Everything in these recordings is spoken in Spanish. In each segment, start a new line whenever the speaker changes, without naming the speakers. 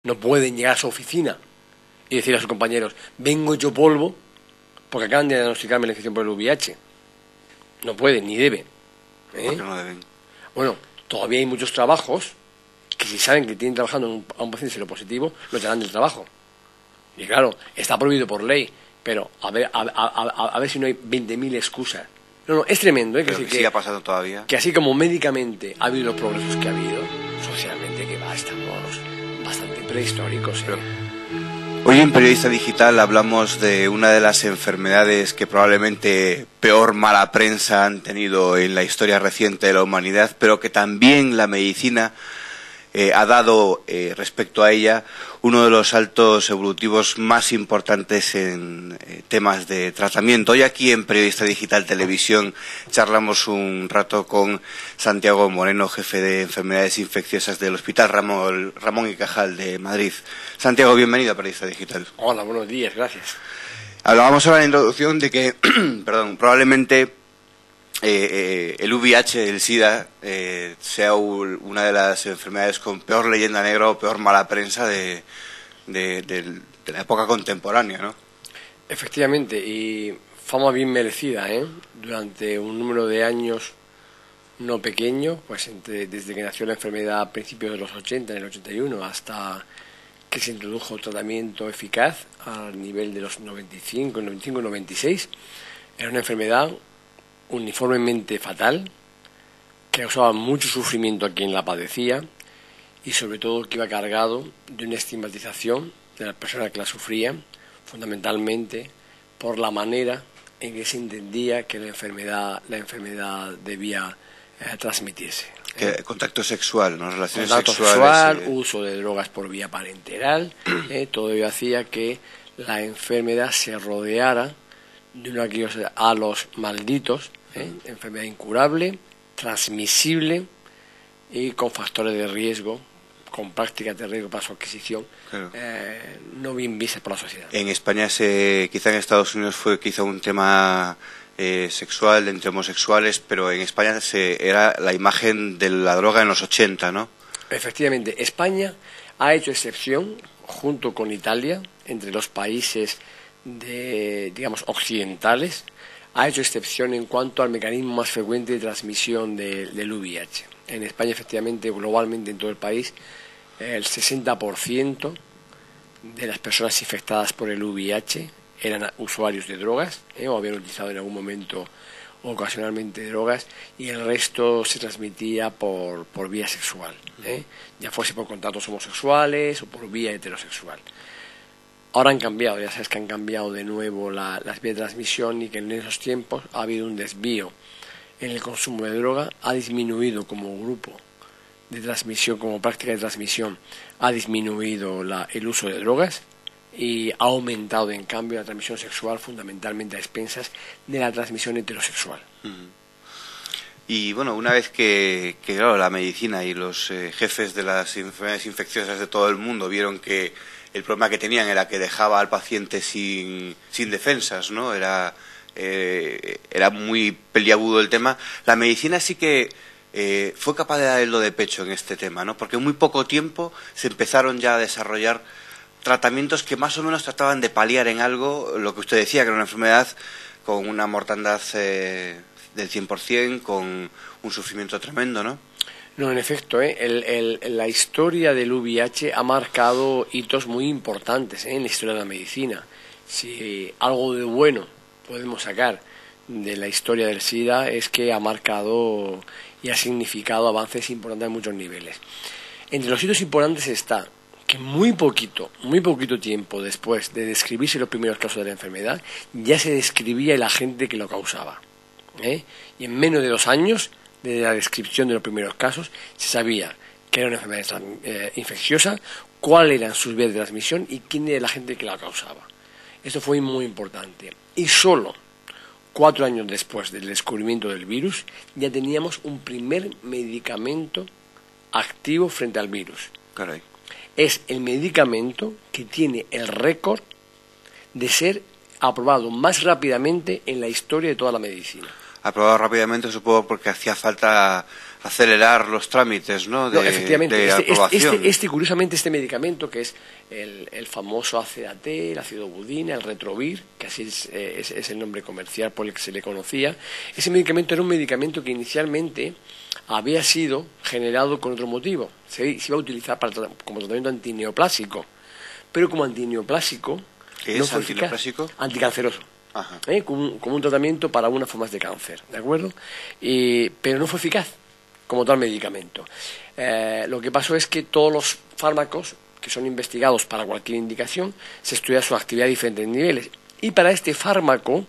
No pueden llegar a su oficina y decir a sus compañeros, vengo yo polvo porque acaban de diagnosticarme la infección por el VIH. No pueden, ni deben.
¿Por qué no deben?
Bueno, todavía hay muchos trabajos que si saben que tienen trabajando a un paciente seropositivo, lo echarán del trabajo. Y claro, está prohibido por ley, pero a ver si no hay 20.000 excusas. No, es tremendo, ¿eh?
Pero que siga pasando todavía.
Que así como médicamente ha habido los progresos que ha habido, socialmente que va, estamos bastante prehistóricos, ¿eh?
Pero hoy en Periodista Digital hablamos de una de las enfermedades que probablemente peor mala prensa han tenido en la historia reciente de la humanidad, pero que también la medicina ha dado respecto a ella uno de los saltos evolutivos más importantes en temas de tratamiento. Hoy aquí en Periodista Digital Televisión charlamos un rato con Santiago Moreno, jefe de enfermedades infecciosas del Hospital Ramón y Cajal de Madrid. Santiago, bienvenido a Periodista Digital.
Hola, buenos días, gracias.
Hablábamos ahora en la introducción de que probablemente el VIH, el SIDA, sea una de las enfermedades con peor leyenda negra o peor mala prensa de la época contemporánea, ¿no?
Efectivamente, y fama bien merecida, ¿eh? Durante un número de años no pequeño, pues desde que nació la enfermedad a principios de los 80, en el 81, hasta que se introdujo tratamiento eficaz al nivel de los 95, 96, era una enfermedad uniformemente fatal, que causaba mucho sufrimiento a quien la padecía y sobre todo que iba cargado de una estigmatización de la persona que la sufría, fundamentalmente por la manera en que se entendía que la enfermedad debía transmitirse.
Contacto sexual, ¿no? Relaciones
contacto
sexuales.
Sexual, uso de drogas por vía parenteral, todo ello hacía que la enfermedad se rodeara de uno de aquellos halos malditos, enfermedad incurable, transmisible y con factores de riesgo, con prácticas de riesgo para su adquisición, claro, no bien vistas por la sociedad.
En España, quizá en Estados Unidos fue quizá un tema sexual entre homosexuales, pero en España era la imagen de la droga en los 80, ¿no?
Efectivamente, España ha hecho excepción, junto con Italia, entre los países digamos, occidentales, ha hecho excepción en cuanto al mecanismo más frecuente de transmisión del VIH. En España, efectivamente, globalmente en todo el país, el 60% de las personas infectadas por el VIH eran usuarios de drogas, o habían utilizado en algún momento ocasionalmente drogas, y el resto se transmitía por vía sexual, ya fuese por contactos homosexuales o por vía heterosexual. Ahora han cambiado, ya sabes que han cambiado de nuevo las vías de transmisión y que en esos tiempos ha habido un desvío en el consumo de droga, ha disminuido como grupo de transmisión, como práctica de transmisión, ha disminuido el uso de drogas y ha aumentado en cambio la transmisión sexual, fundamentalmente a expensas de la transmisión heterosexual.
Y bueno, una vez que claro, la medicina y los jefes de las enfermedades infecciosas de todo el mundo vieron que el problema que tenían era que dejaba al paciente sin defensas, ¿no? Era muy peliagudo el tema. La medicina sí que fue capaz de darlo de pecho en este tema, ¿no? Porque en muy poco tiempo se empezaron ya a desarrollar tratamientos que más o menos trataban de paliar en algo lo que usted decía, que era una enfermedad con una mortandad del 100%, con un sufrimiento tremendo, ¿no?
No, en efecto, la historia del VIH ha marcado hitos muy importantes en la historia de la medicina. Si algo de bueno podemos sacar de la historia del SIDA es que ha marcado y ha significado avances importantes en muchos niveles. Entre los hitos importantes está que muy poquito tiempo después de describirse los primeros casos de la enfermedad, ya se describía el agente que lo causaba. Y en menos de 2 años, desde la descripción de los primeros casos, se sabía que era una enfermedad infecciosa, cuáles eran sus vías de transmisión y quién era el agente que la causaba. Esto fue muy importante. Y solo 4 años después del descubrimiento del virus, ya teníamos un primer medicamento activo frente al virus.
Caray.
Es el medicamento que tiene el récord de ser aprobado más rápidamente en la historia de toda la medicina.
Aprobado rápidamente, supongo, porque hacía falta acelerar los trámites, ¿no?
Efectivamente,
de aprobación.
Curiosamente, este medicamento que es el famoso AZT, el ácido budina, el Retrovir, que así es el nombre comercial por el que se le conocía, ese medicamento era un medicamento que inicialmente había sido generado con otro motivo. Se iba a utilizar como tratamiento antineoplásico, pero como antineoplásico...
¿Qué es antineoplásico?
Anticanceroso. Como un tratamiento para unas formas de cáncer, ¿de acuerdo? Pero no fue eficaz como tal medicamento. Lo que pasó es que todos los fármacos que son investigados para cualquier indicación se estudia su actividad a diferentes niveles. Y para este fármaco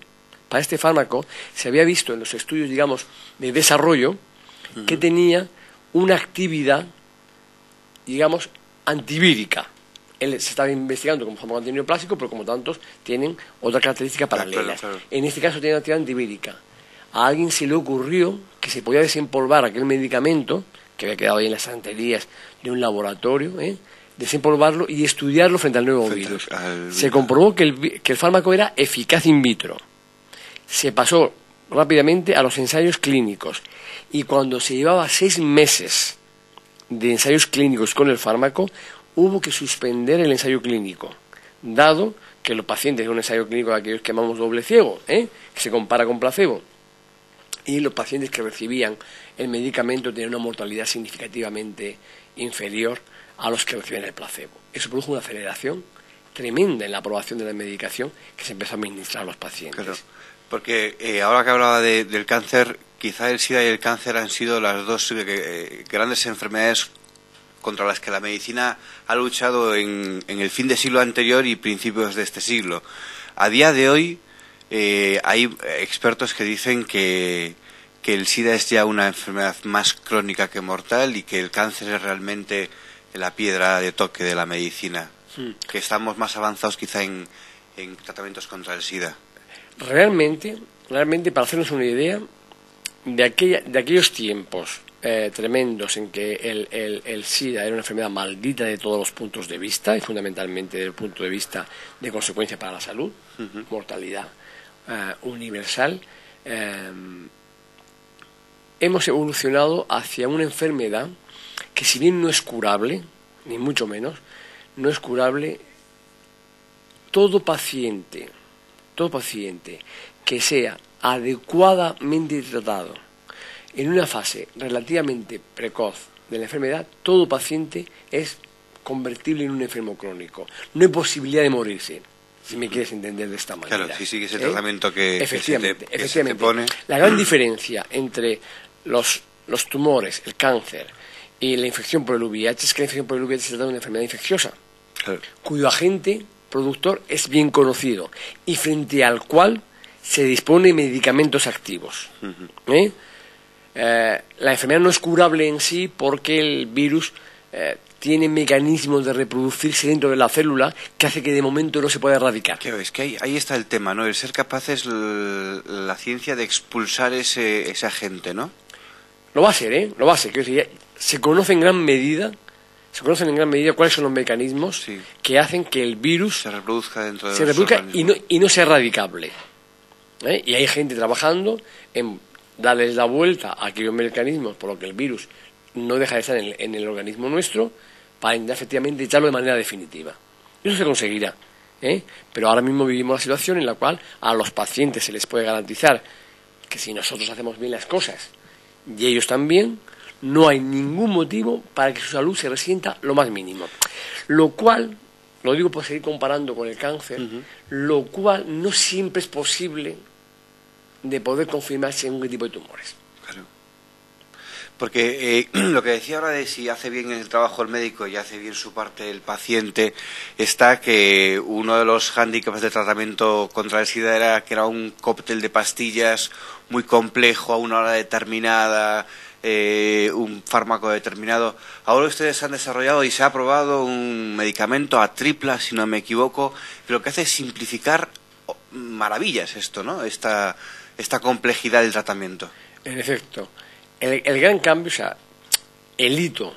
se había visto en los estudios, digamos, de desarrollo que tenía una actividad, digamos, antivírica. Se estaba investigando como fármaco antineoplásico, pero como tantos tienen otras características paralelas. Claro. En este caso tiene una actividad antivírica. A alguien se le ocurrió que se podía desempolvar aquel medicamento que había quedado ahí en las estanterías de un laboratorio, desempolvarlo y estudiarlo frente al nuevo virus. Se comprobó que el fármaco era eficaz in vitro. Se pasó rápidamente a los ensayos clínicos y cuando se llevaba 6 meses de ensayos clínicos con el fármaco, hubo que suspender el ensayo clínico, dado que los pacientes de un ensayo clínico de aquellos que llamamos doble ciego, que se compara con placebo, y los pacientes que recibían el medicamento tenían una mortalidad significativamente inferior a los que recibían el placebo. Eso produjo una aceleración tremenda en la aprobación de la medicación que se empezó a administrar a los pacientes.
Claro, porque ahora que hablaba del cáncer, quizá el SIDA y el cáncer han sido las dos grandes enfermedades contra las que la medicina ha luchado en el fin de siglo anterior y principios de este siglo. A día de hoy hay expertos que dicen que el SIDA es ya una enfermedad más crónica que mortal y que el cáncer es realmente la piedra de toque de la medicina, que estamos más avanzados quizá en tratamientos contra el SIDA.
Realmente, para hacernos una idea de aquellos tiempos tremendos en que el SIDA era una enfermedad maldita de todos los puntos de vista y fundamentalmente desde el punto de vista de consecuencia para la salud, mortalidad universal, hemos evolucionado hacia una enfermedad que, si bien no es curable, ni mucho menos, no es curable. Todo paciente que sea adecuadamente tratado en una fase relativamente precoz de la enfermedad, todo paciente es convertible en un enfermo crónico. No hay posibilidad de morirse, si me quieres entender de esta manera.
Claro, si sigue ese tratamiento que
efectivamente.
Se te pone.
La gran diferencia entre los tumores, el cáncer y la infección por el VIH es que la infección por el VIH se trata de una enfermedad infecciosa, cuyo agente productor es bien conocido y frente al cual se dispone de medicamentos activos. La enfermedad no es curable en sí porque el virus tiene mecanismos de reproducirse dentro de la célula que hace que de momento no se pueda erradicar.
Claro, es que ahí está el tema, ¿no? El ser capaces, la ciencia de expulsar ese agente, ¿no?
Lo va a ser, lo va a ser. Se conoce en gran medida cuáles son los mecanismos que hacen que el virus
se reproduzca dentro de los organismos
y no sea erradicable. Y hay gente trabajando en darles la vuelta a aquellos mecanismos por lo que el virus no deja de estar en el organismo nuestro para intentar efectivamente echarlo de manera definitiva. Eso se conseguirá, pero ahora mismo vivimos una situación en la cual a los pacientes se les puede garantizar que si nosotros hacemos bien las cosas y ellos también, no hay ningún motivo para que su salud se resienta lo más mínimo. Lo cual, lo digo por seguir comparando con el cáncer, lo cual no siempre es posible de poder confirmar según qué tipo de tumores.
Claro. Porque lo que decía ahora de si hace bien el trabajo el médico y hace bien su parte el paciente, está que uno de los hándicaps de tratamiento contra el SIDA era que era un cóctel de pastillas muy complejo a una hora determinada, un fármaco determinado. Ahora ustedes han desarrollado y se ha aprobado un medicamento a tripla, si no me equivoco, que lo que hace es simplificar maravillas esto, ¿no? Esta complejidad del tratamiento.
En efecto. El gran cambio, o sea, el hito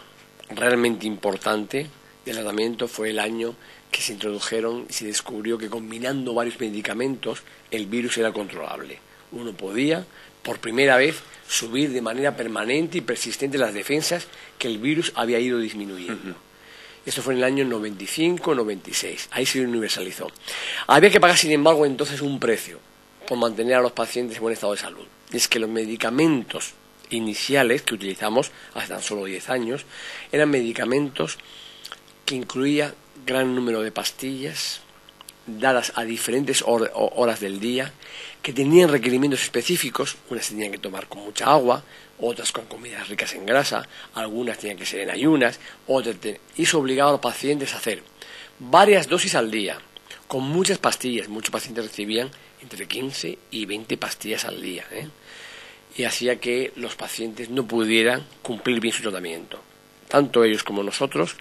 realmente importante del tratamiento fue el año que se introdujeron y se descubrió que combinando varios medicamentos el virus era controlable. Uno podía por primera vez, subir de manera permanente y persistente las defensas que el virus había ido disminuyendo. Esto fue en el año 95-96, ahí se universalizó. Había que pagar, sin embargo, entonces un precio por mantener a los pacientes en buen estado de salud. Y es que los medicamentos iniciales que utilizamos hace tan solo 10 años eran medicamentos que incluían gran número de pastillas dadas a diferentes horas del día, que tenían requerimientos específicos. Unas tenían que tomar con mucha agua, otras con comidas ricas en grasa, algunas tenían que ser en ayunas, y eso obligaba a los pacientes a hacer varias dosis al día, con muchas pastillas. Muchos pacientes recibían entre 15 y 20 pastillas al día, y hacía que los pacientes no pudieran cumplir bien su tratamiento. Tanto ellos como nosotros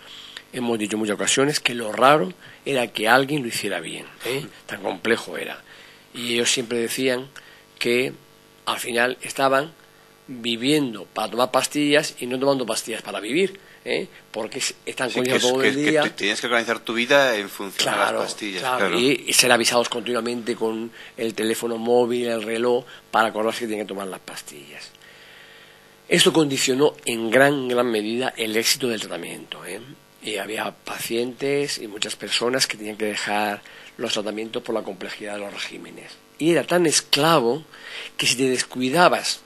hemos dicho en muchas ocasiones que lo raro era que alguien lo hiciera bien, tan complejo era. Y ellos siempre decían que al final estaban viviendo para tomar pastillas y no tomando pastillas para vivir, porque están comiendo todo el día.
Que tienes que organizar tu vida en función de las pastillas.
Claro. Y ser avisados continuamente con el teléfono móvil, el reloj, para acordarse que tienen que tomar las pastillas. Esto condicionó en gran medida el éxito del tratamiento, Y había pacientes y muchas personas que tenían que dejar los tratamientos por la complejidad de los regímenes. Y era tan esclavo que si te descuidabas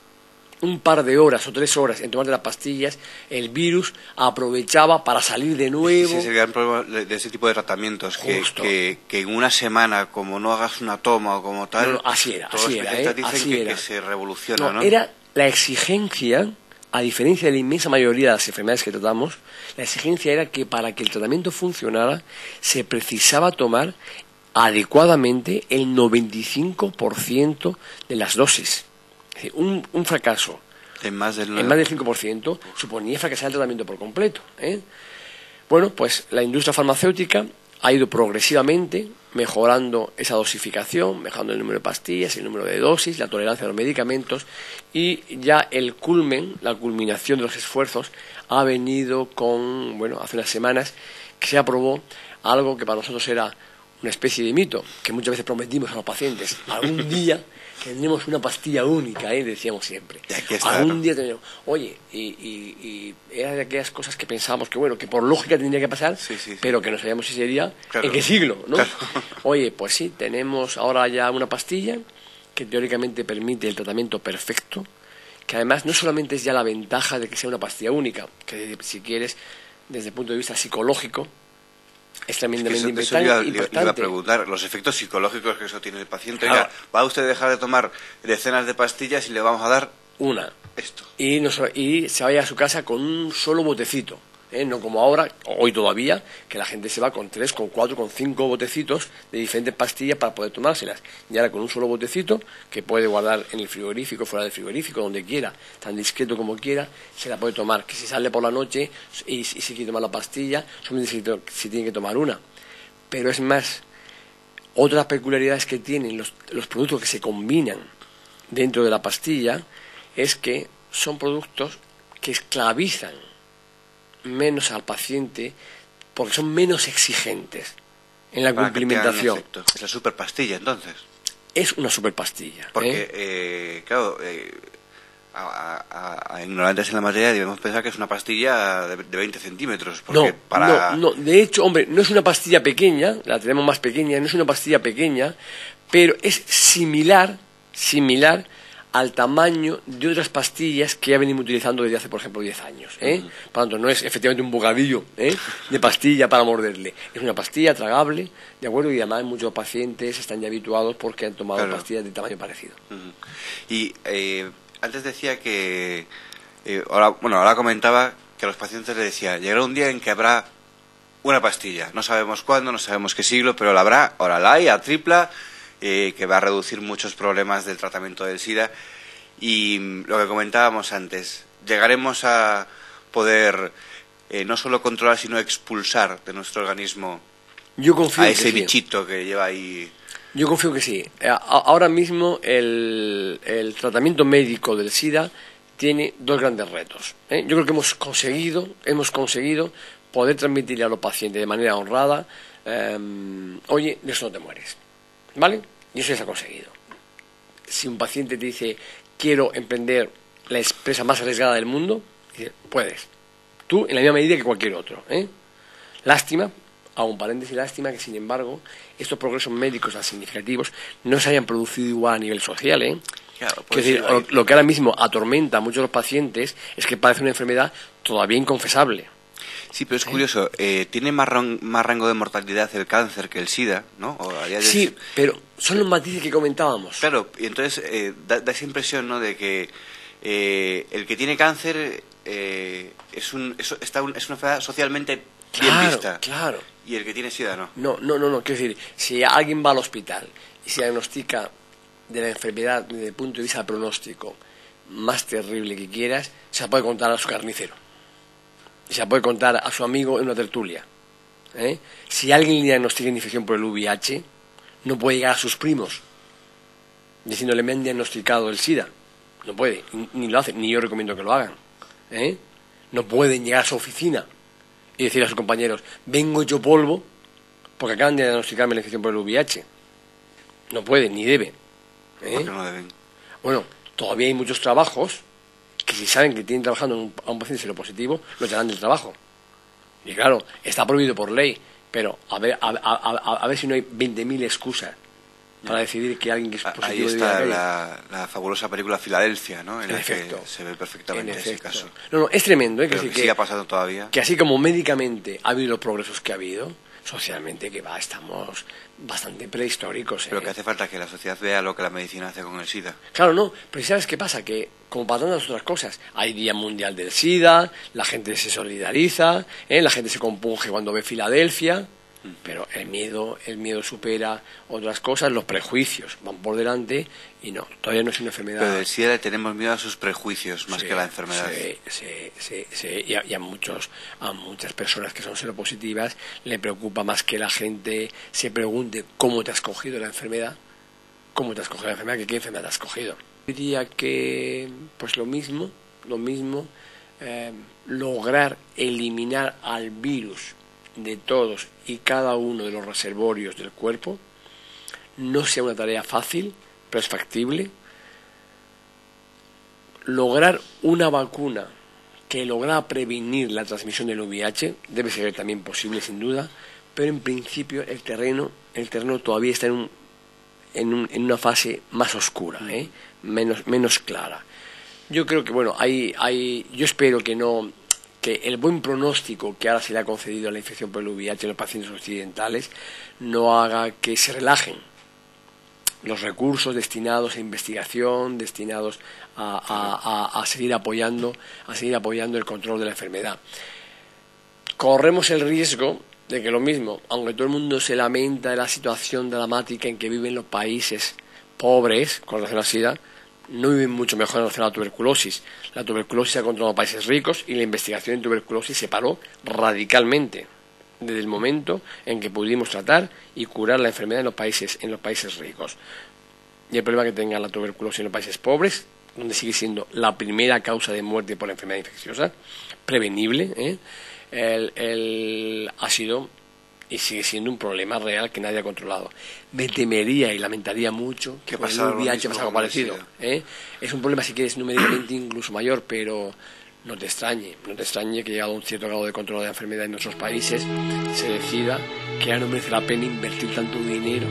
un par de horas o 3 horas en tomarte las pastillas, el virus aprovechaba para salir de nuevo.
Ese es el gran problema de ese tipo de tratamientos, que en una semana, como no hagas una toma o como tal,
no, así era,
todos los especialistas dicen que se revoluciona, ¿no?
Era la exigencia, a diferencia de la inmensa mayoría de las enfermedades que tratamos, la exigencia era que para que el tratamiento funcionara se precisaba tomar adecuadamente el 95% de las dosis. Es decir, un fracaso en más del 5% suponía fracasar el tratamiento por completo. Bueno, pues la industria farmacéutica ha ido progresivamente mejorando esa dosificación, mejorando el número de pastillas, el número de dosis, la tolerancia a los medicamentos, y ya la culminación de los esfuerzos ha venido con, hace unas semanas que se aprobó algo que para nosotros era una especie de mito, que muchas veces prometimos a los pacientes. Algún día tendremos una pastilla única, decíamos siempre. Algún día tendremos. Oye, y era de aquellas cosas que pensábamos que por lógica tendría que pasar, pero que no sabíamos si sería en qué siglo, ¿no? Claro. Oye, pues sí, tenemos ahora ya una pastilla que teóricamente permite el tratamiento perfecto, que además no solamente es ya la ventaja de que sea una pastilla única, que si quieres, desde el punto de vista psicológico, es tremendamente importante.
Iba a preguntar los efectos psicológicos que eso tiene el paciente. Oiga, ¿va usted a dejar de tomar decenas de pastillas y le vamos a dar
una?
Esto.
Y se vaya a su casa con un solo botecito. No como ahora, hoy todavía, que la gente se va con 3, con 4, con 5 botecitos de diferentes pastillas para poder tomárselas. Y ahora con un solo botecito, que puede guardar en el frigorífico, fuera del frigorífico, donde quiera, tan discreto como quiera, se la puede tomar. Que si sale por la noche y si quiere tomar la pastilla, solamente si tiene que tomar una. Pero es más, otras peculiaridades que tienen los productos que se combinan dentro de la pastilla es que son productos que esclavizan menos al paciente porque son menos exigentes en la cumplimentación.
Es la superpastilla, entonces.
Es una superpastilla.
Porque, claro, a ignorantes en la materia debemos pensar que es una pastilla de 20 centímetros. Porque
no, de hecho, hombre, no es una pastilla pequeña, la tenemos más pequeña, no es una pastilla pequeña, pero es similar al tamaño de otras pastillas que ya venimos utilizando desde hace, por ejemplo, 10 años. Por lo tanto, no es efectivamente un bocadillo de pastilla para morderle. Es una pastilla tragable, ¿de acuerdo? Y además muchos pacientes están ya habituados porque han tomado pastillas de tamaño parecido.
Y antes decía que... ahora comentaba que a los pacientes les decía, llegará un día en que habrá una pastilla. No sabemos cuándo, no sabemos qué siglo, pero la habrá, ahora la hay, a tripla... que va a reducir muchos problemas del tratamiento del SIDA. Y lo que comentábamos antes, llegaremos a poder no solo controlar, sino expulsar de nuestro organismo a ese bichito que lleva ahí.
Yo confío que sí. Ahora mismo el tratamiento médico del SIDA tiene 2 grandes retos. Yo creo que hemos conseguido poder transmitirle a los pacientes de manera honrada, oye, de eso no te mueres. ¿Vale? Y eso ya se ha conseguido. Si un paciente te dice quiero emprender la empresa más arriesgada del mundo, dice, puedes. Tú en la misma medida que cualquier otro. Lástima, hago un paréntesis, lástima que sin embargo estos progresos médicos tan significativos no se hayan producido igual a nivel social.
Claro,
es decir, lo que ahora mismo atormenta a muchos de los pacientes es que padecen una enfermedad todavía inconfesable.
Sí, pero es curioso, tiene más rango de mortalidad el cáncer que el SIDA, ¿no?
Sí, pero son los matices que comentábamos.
Claro, y entonces da esa impresión, ¿no?, de que el que tiene cáncer es una enfermedad socialmente bien vista.
Claro.
Y el que tiene SIDA no.
No. Quiero decir, si alguien va al hospital y se diagnostica de la enfermedad desde el punto de vista del pronóstico más terrible que quieras, se la puede contar a su carnicero. Y se la puede contar a su amigo en una tertulia. Si alguien le diagnostica infección por el VIH, no puede llegar a sus primos diciéndole me han diagnosticado el SIDA. No puede, ni lo hacen, ni yo recomiendo que lo hagan. No pueden llegar a su oficina y decir a sus compañeros, vengo hecho polvo porque acaban de diagnosticarme la infección por el VIH. No pueden, ni deben.
¿Por qué no deben?
Bueno, todavía hay muchos trabajos que si saben que tienen trabajando a un paciente seropositivo, lo echarán del trabajo. Y claro, está prohibido por ley, pero a ver si no hay 20.000 excusas para decidir que alguien que es positivo...
Ahí está la fabulosa película Filadelfia, ¿no? En la que se ve perfectamente ese caso.
No, es tremendo,
Pero que siga pasando todavía.
Que así como médicamente ha habido los progresos que ha habido, socialmente estamos bastante prehistóricos.
Pero que hace falta que la sociedad vea lo que la medicina hace con el SIDA.
Claro, no, pero ¿sabes qué pasa? Que como para tantas otras cosas, hay Día Mundial del SIDA, la gente se solidariza, la gente se compunge cuando ve Filadelfia, pero el miedo supera otras cosas, los prejuicios van por delante y no, todavía no es una enfermedad.
Pero del SIDA le tenemos miedo a sus prejuicios más que a la enfermedad.
Sí, y a muchas personas que son seropositivas le preocupa más que la gente se pregunte cómo te has cogido la enfermedad, que qué enfermedad te has cogido. Yo diría que pues lo mismo, lograr eliminar al virus de todos y cada uno de los reservorios del cuerpo no sea una tarea fácil, pero es factible. Lograr una vacuna que logra prevenir la transmisión del VIH debe ser también posible, sin duda, pero en principio el terreno todavía está en una fase más oscura, menos clara. Yo creo que yo espero que el buen pronóstico que ahora se le ha concedido a la infección por el VIH en los pacientes occidentales no haga que se relajen los recursos destinados a investigación, destinados a seguir apoyando el control de la enfermedad. Corremos el riesgo de que lo mismo, aunque todo el mundo se lamenta de la situación dramática en que viven los países pobres con relación al SIDA, no viven mucho mejor en relación a la tuberculosis. La tuberculosis se ha controlado en países ricos y la investigación en tuberculosis se paró radicalmente desde el momento en que pudimos tratar y curar la enfermedad en los países ricos. Y el problema que tenga la tuberculosis en los países pobres, donde sigue siendo la primera causa de muerte por la enfermedad infecciosa, prevenible, ha sido y sigue siendo un problema real que nadie ha controlado. Me temería y lamentaría mucho que con el VIH pase algo parecido. Es un problema, si quieres, numéricamente incluso mayor, pero no te extrañe que llegado a un cierto grado de control de la enfermedad en nuestros países se decida que ya no merece la pena invertir tanto dinero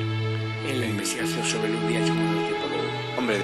en la investigación sobre el VIH por los tiempos.
Hombre,